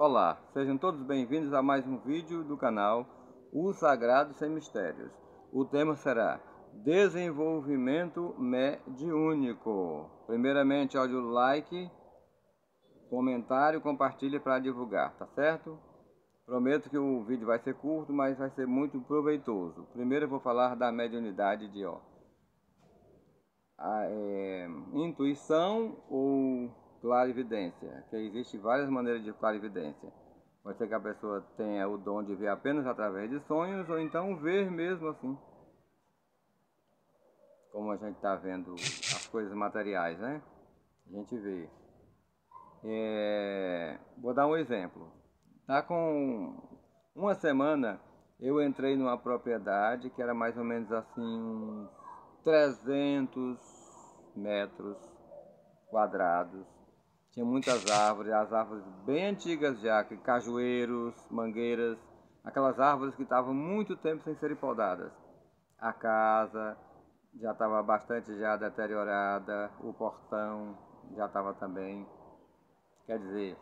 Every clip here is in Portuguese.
Olá, sejam todos bem-vindos a mais um vídeo do canal O Sagrado Sem Mistérios. O tema será Desenvolvimento Mediúnico. Primeiramente, olha o like, comentário, compartilhe para divulgar, tá certo? Prometo que o vídeo vai ser curto, mas vai ser muito proveitoso. Primeiro eu vou falar da mediunidade de intuição ou clarividência, que existe várias maneiras de clarividência. Pode ser que a pessoa tenha o dom de ver apenas através de sonhos, ou então ver mesmo assim, como a gente está vendo as coisas materiais, né? A gente vê. Vou dar um exemplo. Tá com uma semana eu entrei numa propriedade que era mais ou menos assim uns 300 metros quadrados. Tinha muitas árvores, as árvores bem antigas já, que cajueiros, mangueiras, aquelas árvores que estavam muito tempo sem serem podadas. A casa já estava bastante já deteriorada, o portão já estava também, quer dizer,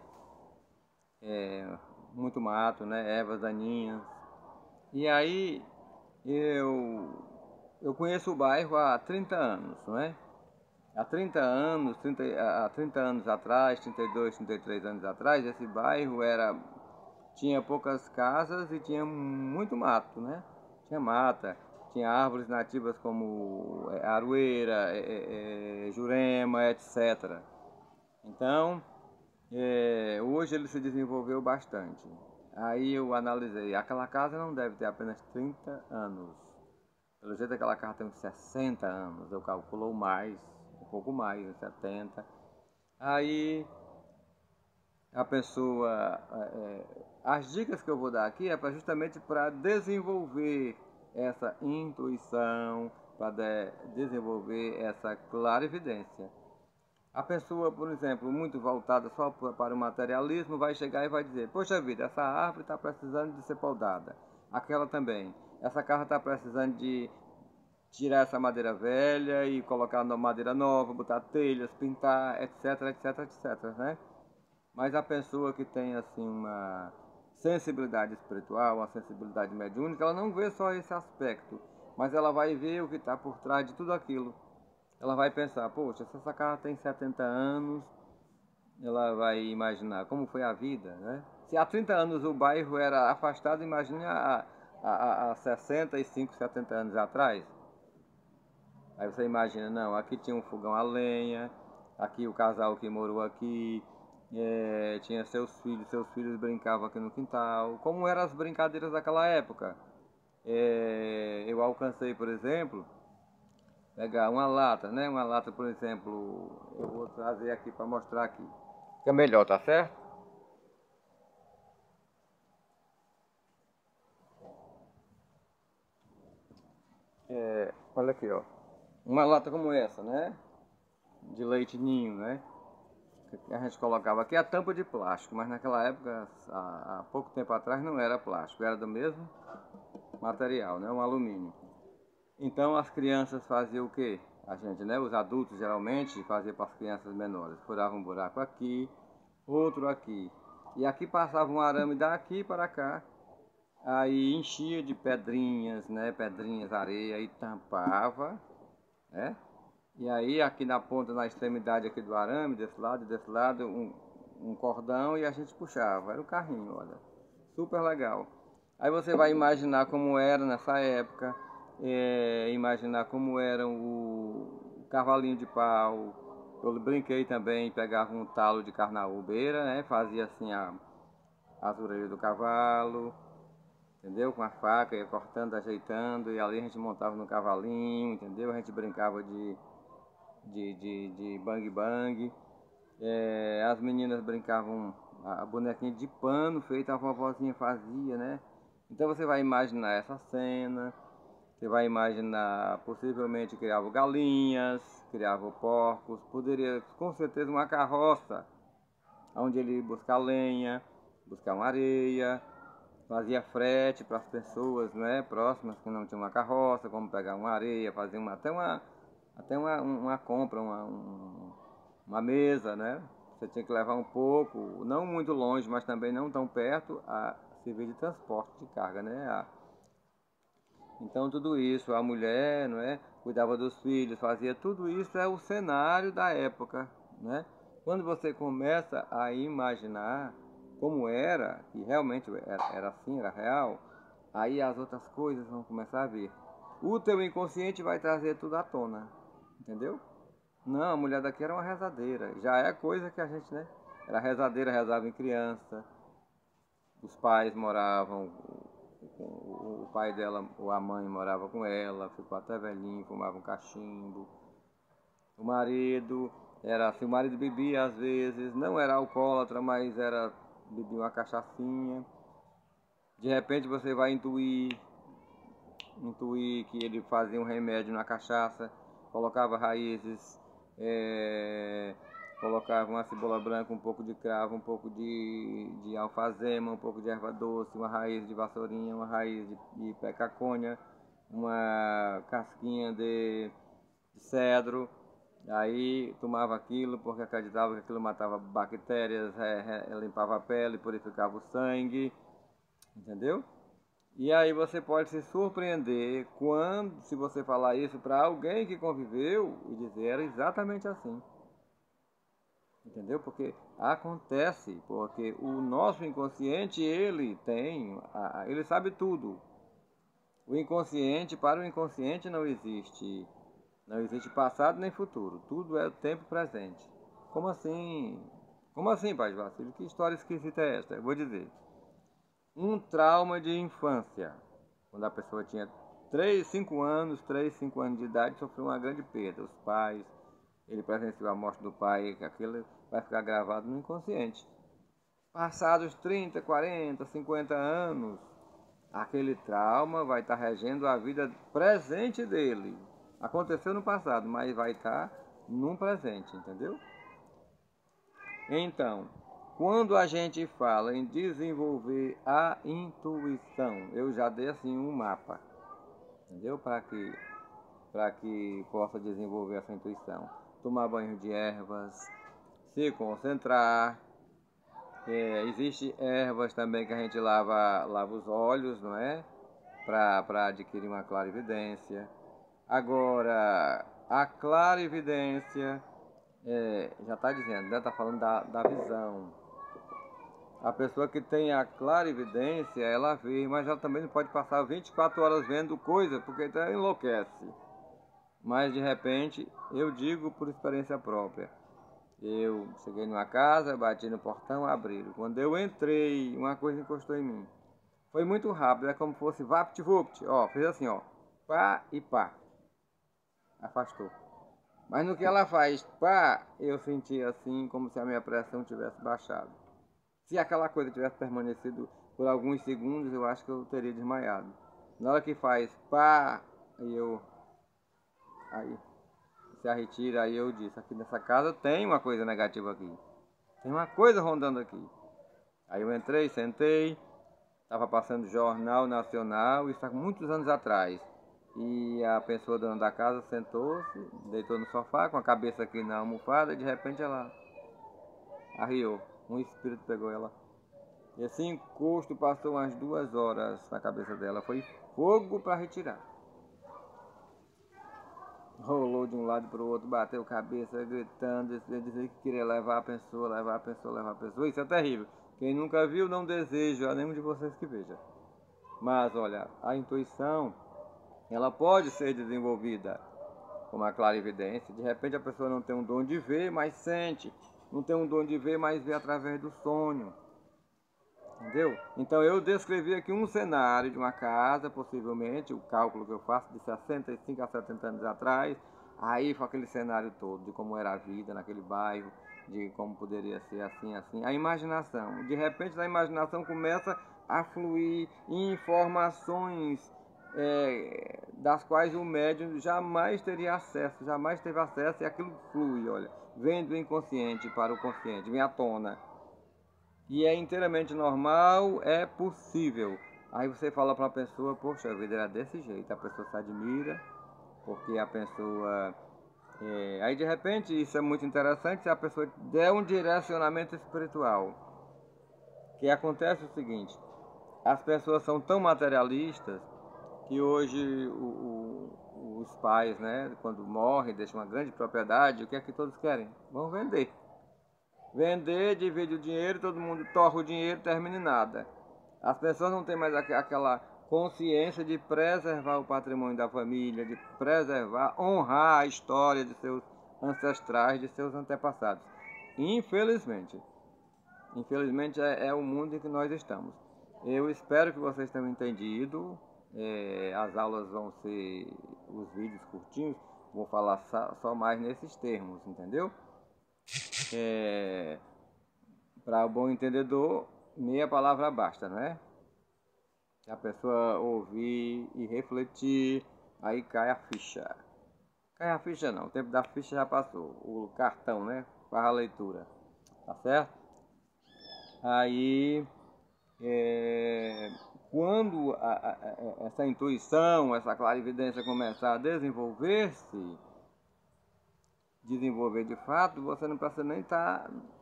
muito mato, né, ervas daninhas. E aí eu conheço o bairro há 30 anos, não é? Há 30 anos, há 30 anos atrás, 32, 33 anos atrás, esse bairro tinha poucas casas e tinha muito mato, né? Tinha mata, tinha árvores nativas como aroeira, jurema, etc. Então, hoje ele se desenvolveu bastante. Aí eu analisei, aquela casa não deve ter apenas 30 anos. Pelo jeito aquela casa tem uns 60 anos, eu calculo mais, um pouco mais, uns 70. Aí a pessoa, as dicas que eu vou dar aqui é justamente para desenvolver essa intuição, para desenvolver essa clarividência. A pessoa, por exemplo, muito voltada só para o materialismo, vai chegar e vai dizer: poxa vida, essa árvore está precisando de ser podada, aquela também, essa casa está precisando de tirar essa madeira velha e colocar madeira nova, botar telhas, pintar, etc, etc, etc, né? Mas a pessoa que tem assim uma sensibilidade espiritual, uma sensibilidade mediúnica, ela não vê só esse aspecto, mas ela vai ver o que está por trás de tudo aquilo. Ela vai pensar, poxa, se essa casa tem 70 anos, ela vai imaginar como foi a vida, né? Se há 30 anos o bairro era afastado, imagine há 65, 70 anos atrás. Aí você imagina, não, aqui tinha um fogão a lenha, aqui o casal que morou aqui, tinha seus filhos brincavam aqui no quintal. Como eram as brincadeiras daquela época? Eu alcancei, por exemplo, pegar uma lata, né? Uma lata, por exemplo, eu vou trazer aqui para mostrar aqui. Fica melhor, tá certo? Olha aqui, ó. Uma lata como essa, né? De leite ninho, né? Que a gente colocava aqui a tampa de plástico, mas naquela época, há pouco tempo atrás, não era plástico, era do mesmo material, né? Um alumínio. Então as crianças faziam o quê? A gente, né? Os adultos geralmente faziam para as crianças menores. Furavam um buraco aqui, outro aqui. E aqui passava um arame daqui para cá. Aí enchia de pedrinhas, né? Pedrinhas, areia e tampava, né? E aí aqui na ponta, na extremidade aqui do arame, desse lado, um cordão e a gente puxava. Era um carrinho, olha. Super legal. Aí você vai imaginar como era nessa época, imaginar como era o cavalinho de pau. Eu brinquei também, pegava um talo de carnaúbeira, né? Fazia assim as orelhas do cavalo, entendeu? Com a faca, ia cortando, ajeitando, e ali a gente montava no cavalinho, entendeu? A gente brincava de bang bang. As meninas brincavam a bonequinha de pano feita a vovozinha fazia, né? Então você vai imaginar essa cena, você vai imaginar possivelmente criava galinhas, criava porcos, poderia com certeza uma carroça onde ele ia buscar lenha, buscar uma areia, fazia frete para as pessoas, né, próximas que não tinham uma carroça, como pegar uma areia, até uma compra, uma mesa, né? Você tinha que levar um pouco, não muito longe, mas também não tão perto, a servir de transporte de carga, né? Então tudo isso, a mulher, não é, cuidava dos filhos, fazia tudo isso, é o cenário da época, né? Quando você começa a imaginar como era, e realmente era assim, era real, aí as outras coisas vão começar a vir. O teu inconsciente vai trazer tudo à tona, entendeu? Não, a mulher daqui era uma rezadeira, já é coisa que a gente, né? Era rezadeira, rezava em criança, os pais moravam, o pai dela ou a mãe morava com ela, ficou até velhinho, fumava um cachimbo. O marido era assim, o marido bebia às vezes, não era alcoólatra, mas bebia uma cachaçinha. De repente você vai intuir que ele fazia um remédio na cachaça, colocava raízes, colocava uma cebola branca, um pouco de cravo, um pouco de alfazema, um pouco de erva doce, uma raiz de vassourinha, uma raiz de pecacônia, uma casquinha de cedro. Aí tomava aquilo porque acreditava que aquilo matava bactérias, limpava a pele, purificava o sangue, entendeu? E aí você pode se surpreender quando, se você falar isso para alguém que conviveu e dizer era exatamente assim. Entendeu? Porque acontece, porque o nosso inconsciente, ele sabe tudo. O inconsciente, para o inconsciente não existe passado nem futuro. Tudo é o tempo presente. Como assim? Como assim, pai de Vacilo? Que história esquisita é esta? Eu vou dizer. Um trauma de infância. Quando a pessoa tinha 5 anos de idade, sofreu uma grande perda. Os pais, ele presenciou a morte do pai, aquilo vai ficar gravado no inconsciente. Passados 30, 40, 50 anos, aquele trauma vai estar regendo a vida presente dele. Aconteceu no passado, mas vai estar no presente, entendeu? Então, quando a gente fala em desenvolver a intuição, eu já dei assim um mapa, entendeu? Para que possa desenvolver essa intuição. Tomar banho de ervas, se concentrar. Existem ervas também que a gente lava os olhos, não é? Para adquirir uma clarividência. Agora, a clarividência, já está dizendo, né? Está falando da visão. A pessoa que tem a clarividência, ela vê, mas ela também não pode passar 24 horas vendo coisa, porque então enlouquece. Mas de repente, eu digo por experiência própria. Eu cheguei numa casa, bati no portão, abriram. Quando eu entrei, uma coisa encostou em mim. Foi muito rápido, é como se fosse vapt-vupt. Ó, fez assim, ó. Pá e pá. Afastou. Mas no que ela faz, pá, eu senti assim, como se a minha pressão tivesse baixado. Se aquela coisa tivesse permanecido por alguns segundos, eu acho que eu teria desmaiado. Na hora que faz pá, aí se retira, aí eu disse, aqui nessa casa tem uma coisa negativa aqui. Tem uma coisa rondando aqui. Aí eu entrei, sentei, estava passando jornal nacional, isso há muitos anos atrás. E a pessoa dona da casa sentou-se, deitou no sofá, com a cabeça aqui na almofada, e de repente ela arriou. Um espírito pegou ela. E esse encosto passou umas 2 horas na cabeça dela. Foi fogo para retirar. Rolou de um lado para o outro, bateu cabeça, gritando, dizendo que queria levar a pessoa, levar a pessoa, levar a pessoa. Isso é terrível. Quem nunca viu, não deseja, nenhum de vocês que veja. Mas olha, a intuição, ela pode ser desenvolvida como a clarividência. De repente a pessoa não tem um dom de ver, mas sente. Não tem um dom de ver, mas vê através do sonho. Entendeu? Então eu descrevi aqui um cenário de uma casa, possivelmente, o cálculo que eu faço de 65 a 70 anos atrás. Aí foi aquele cenário todo de como era a vida naquele bairro, de como poderia ser assim, assim. A imaginação. De repente a imaginação começa a fluir informações das quais o médium jamais teria acesso, jamais teve acesso, e aquilo flui, olha, vem do inconsciente para o consciente, vem à tona. E é inteiramente normal, é possível. Aí você fala para uma pessoa, poxa, a vida era desse jeito. A pessoa se admira, porque a pessoa Aí de repente, isso é muito interessante se a pessoa der um direcionamento espiritual. Que acontece o seguinte, as pessoas são tão materialistas que hoje os pais, né, quando morrem, deixam uma grande propriedade, o que é que todos querem? Vão vender. Vender, divide o dinheiro, todo mundo torra o dinheiro, termina em nada. As pessoas não têm mais aquela consciência de preservar o patrimônio da família, de preservar, honrar a história de seus ancestrais, de seus antepassados. Infelizmente. Infelizmente é o mundo em que nós estamos. Eu espero que vocês tenham entendido. As aulas vão ser os vídeos curtinhos. Vou falar só mais nesses termos, entendeu? Para o bom entendedor, meia palavra basta, não é? Se a pessoa ouvir e refletir, aí cai a ficha. Cai a ficha não, o tempo da ficha já passou. O cartão, né? Para a leitura. Tá certo? Aí, quando essa intuição, essa clarividência começar a desenvolver de fato, você não precisa nem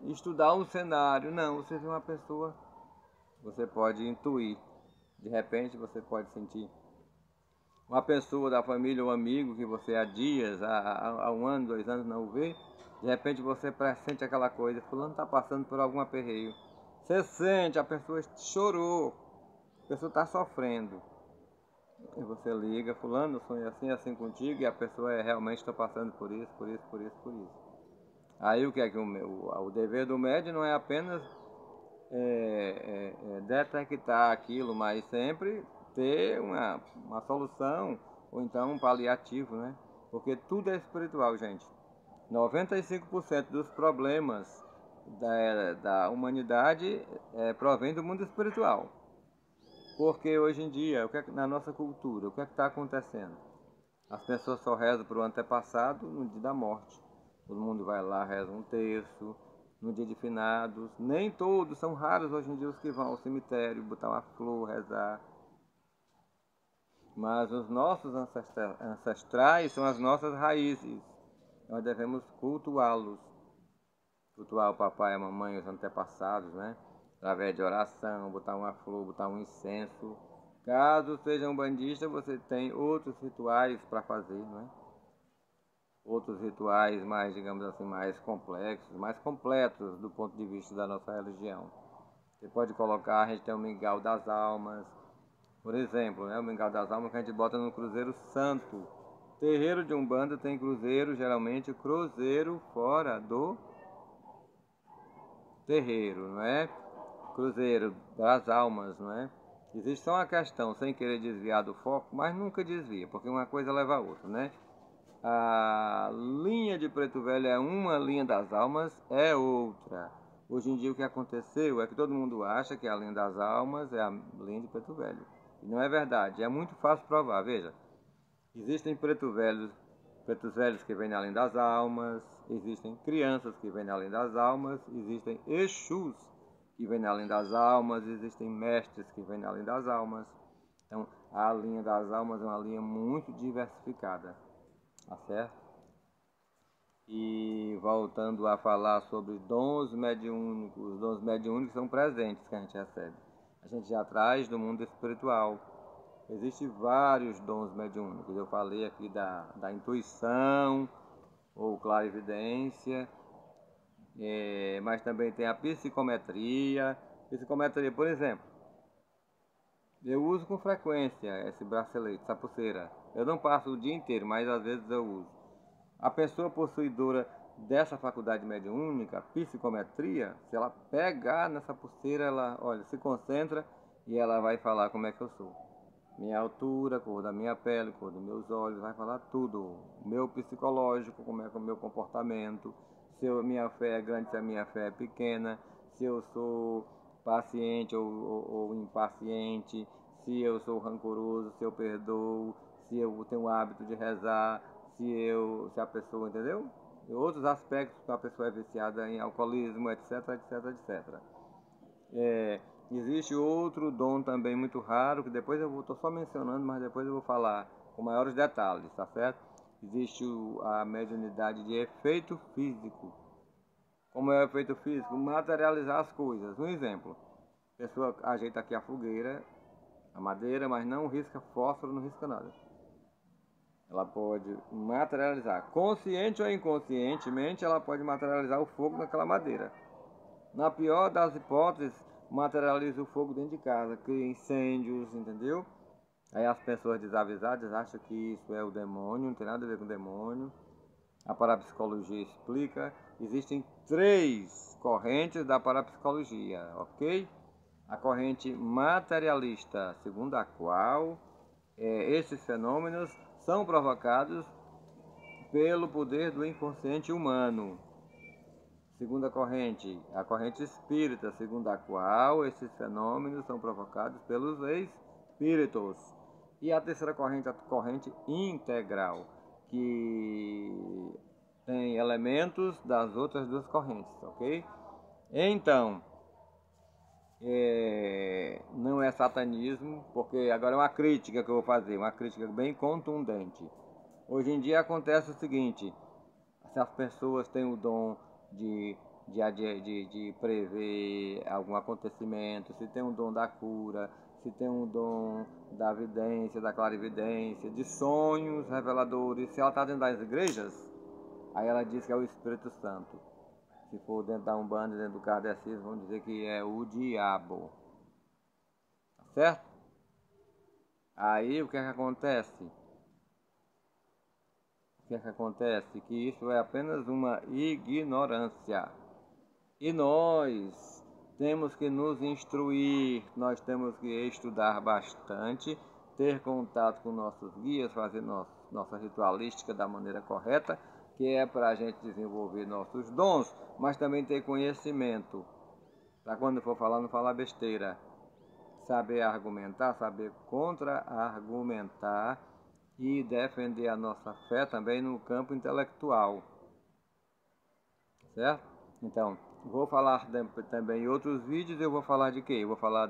estudar um cenário, não, você vê uma pessoa, você pode intuir, de repente você pode sentir uma pessoa da família ou amigo que você há dias, há 1 ano, 2 anos não vê, de repente você pressente aquela coisa, fulano está passando por algum aperreio, você sente, a pessoa chorou, a pessoa está sofrendo, e você liga, fulano, eu sonhei assim, assim contigo, e a pessoa realmente está passando por isso, por isso, por isso, por isso. Aí o que é que o dever do médium não é apenas detectar aquilo, mas sempre ter uma solução, ou então um paliativo, né? Porque tudo é espiritual, gente. 95% dos problemas da humanidade provém do mundo espiritual. Porque hoje em dia, na nossa cultura, o que é que está acontecendo? As pessoas só rezam para o antepassado no dia da morte. Todo mundo vai lá, reza um terço, no dia de finados. Nem todos, são raros hoje em dia os que vão ao cemitério, botar uma flor, rezar. Mas os nossos ancestrais são as nossas raízes. Nós devemos cultuá-los. Cultuar o papai, a mamãe, os antepassados, né? Através de oração, botar uma flor, botar um incenso. Caso seja um bandista, você tem outros rituais para fazer, não é? Outros rituais mais, digamos assim, mais complexos, mais completos do ponto de vista da nossa religião. Você pode colocar, a gente tem o mingau das almas, por exemplo, né? O mingau das almas que a gente bota no cruzeiro santo. Terreiro de Umbanda tem cruzeiro, geralmente cruzeiro fora do terreiro, não é? Cruzeiro das almas, não é? Existe só uma questão, sem querer desviar do foco, mas nunca desvia, porque uma coisa leva a outra, né? A linha de Preto Velho é uma, linha das almas é outra. Hoje em dia o que aconteceu é que todo mundo acha que a linha das almas é a linha de Preto Velho. E não é verdade, é muito fácil provar, veja. Existem pretos velhos que vêm além das almas, existem crianças que vêm além das almas, existem Exus que vêm além das almas, existem mestres que vêm além das almas. Então, a linha das almas é uma linha muito diversificada, tá certo? E voltando a falar sobre dons mediúnicos, os dons mediúnicos são presentes que a gente recebe. A gente já traz do mundo espiritual. Existem vários dons mediúnicos. Eu falei aqui da intuição ou clarividência, mas também tem a psicometria. Psicometria, por exemplo, eu uso com frequência esse bracelete, essa pulseira. Eu não passo o dia inteiro, mas às vezes eu uso. A pessoa possuidora dessa faculdade mediúnica, psicometria, se ela pegar nessa pulseira, ela, olha, se concentra e ela vai falar como é que eu sou. Minha altura, cor da minha pele, cor dos meus olhos, vai falar tudo. Meu psicológico, como é que é o meu comportamento, se minha fé é grande, se a minha fé é pequena, se eu sou paciente ou impaciente, se eu sou rancoroso, se eu perdoo, se eu tenho o hábito de rezar, se a pessoa, entendeu? E outros aspectos que a pessoa é viciada em alcoolismo, etc, etc, etc. Existe outro dom também muito raro, que depois eu estou só mencionando, mas depois eu vou falar com maiores detalhes, tá certo? existe a mediunidade de efeito físico. Como é o efeito físico? Materializar as coisas. Um exemplo, a pessoa ajeita aqui a fogueira, a madeira, mas não risca fósforo, não risca nada. Ela pode materializar, consciente ou inconscientemente, ela pode materializar o fogo naquela madeira. Na pior das hipóteses, materializa o fogo dentro de casa, cria incêndios, entendeu? Aí as pessoas desavisadas acham que isso é o demônio, não tem nada a ver com o demônio. A parapsicologia explica, existem 3 correntes da parapsicologia, ok? A corrente materialista, segundo a qual esses fenômenos são provocados pelo poder do inconsciente humano. Segunda corrente, a corrente espírita, segundo a qual esses fenômenos são provocados pelos espíritos. E a terceira corrente, a corrente integral, que tem elementos das outras 2 correntes, ok? Então, não é satanismo, porque agora é uma crítica que eu vou fazer, uma crítica bem contundente. Hoje em dia acontece o seguinte, se as pessoas têm o dom de prever algum acontecimento, se tem o dom da cura, se tem o dom da vidência, da clarividência, de sonhos reveladores, se ela está dentro das igrejas, aí ela diz que é o Espírito Santo. Se for dentro da Umbanda, dentro do Kardecismo, vão dizer que é o diabo. Tá certo? Aí o que é que acontece? O que é que acontece? Que isso é apenas uma ignorância. E nós temos que nos instruir, nós temos que estudar bastante, ter contato com nossos guias, fazer nossa ritualística da maneira correta, que é para a gente desenvolver nossos dons, mas também ter conhecimento, para quando for falar, não falar besteira. Saber argumentar, saber contra-argumentar e defender a nossa fé também no campo intelectual, certo? Então, vou falar também em outros vídeos, eu vou falar de quê? Eu vou falar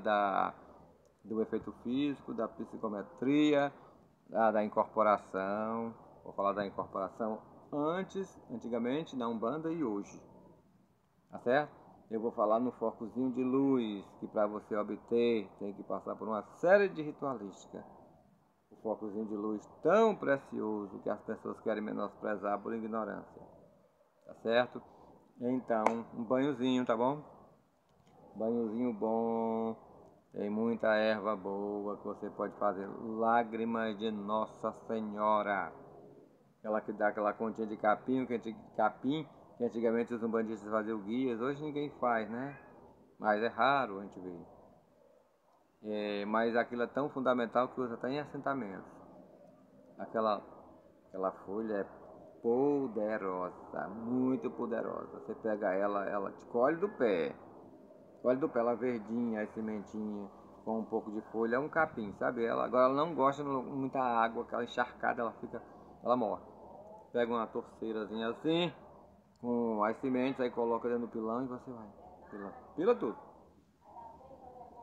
do efeito físico, da psicometria, da incorporação. Vou falar da incorporação antigamente, na Umbanda e hoje, tá certo? Eu vou falar no focozinho de luz, que para você obter tem que passar por uma série de ritualística. O focozinho de luz tão precioso que as pessoas querem menosprezar por ignorância, tá certo? Então, um banhozinho, tá bom? Banhozinho bom, tem muita erva boa que você pode fazer. Lágrimas de Nossa Senhora, aquela que dá aquela continha de capim, que antigamente os umbandistas faziam guias, hoje ninguém faz, né? Mas é raro a gente ver. Mas aquilo é tão fundamental que usa até em assentamentos. Aquela folha é poderosa, muito poderosa. Você pega ela te colhe do pé. Colhe do pé, ela verdinha, as sementinhas, com um pouco de folha, é um capim, sabe? Agora ela não gosta de muita água, aquela encharcada, ela morre. Pega uma torceirazinha assim, com as sementes, aí coloca dentro do pilão e você vai. Pila tudo.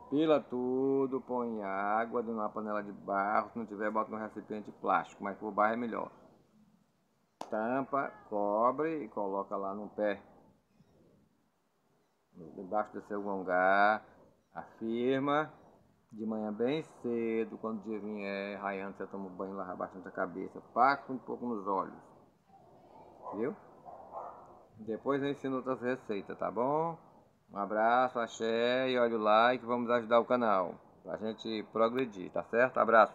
Pila tudo, põe água numa panela de barro, se não tiver, bota num recipiente plástico, mas por barro é melhor. Tampa, cobre e coloca lá no pé, debaixo do seu gongá, afirma, de manhã bem cedo, quando o dia vier, raiando, você toma um banho, lava bastante a cabeça, passa um pouco nos olhos, viu? Depois eu ensino outras receitas, tá bom? Um abraço, axé e olha o like, vamos ajudar o canal, pra gente progredir, tá certo? Abraço!